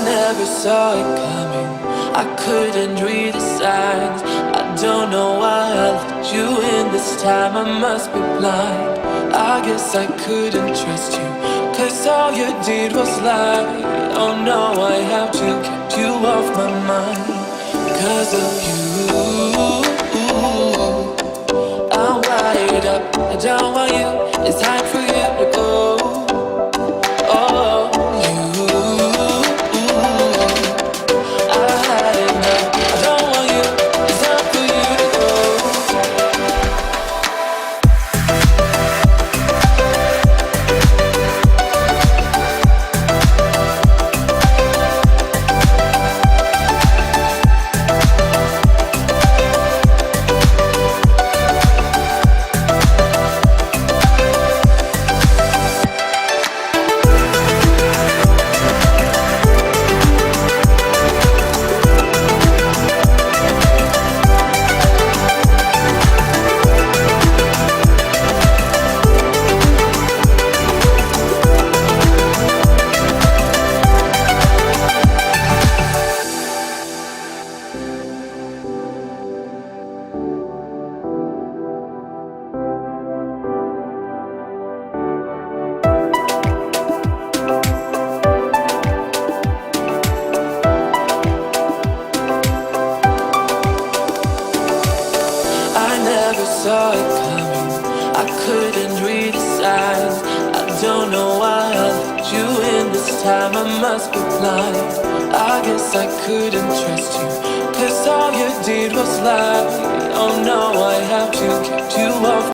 never saw it coming. I couldn't read the signs. I don't know why I let you in this time. I must be blind. I guess I couldn't trust you, 'cause all you did was lie. Oh no, I have to keep you off my mind. 'Cause of you, I'm wired up. I don't want you. It's time for you to go. Oh, you, I had enough. I don't want you. It's time for you to go. I never saw it coming. I couldn't read the signs. I don't know why I let you in this time. I must be blind. I guess I couldn't trust you, 'cause all you did was lie. Oh no, I have to keep you off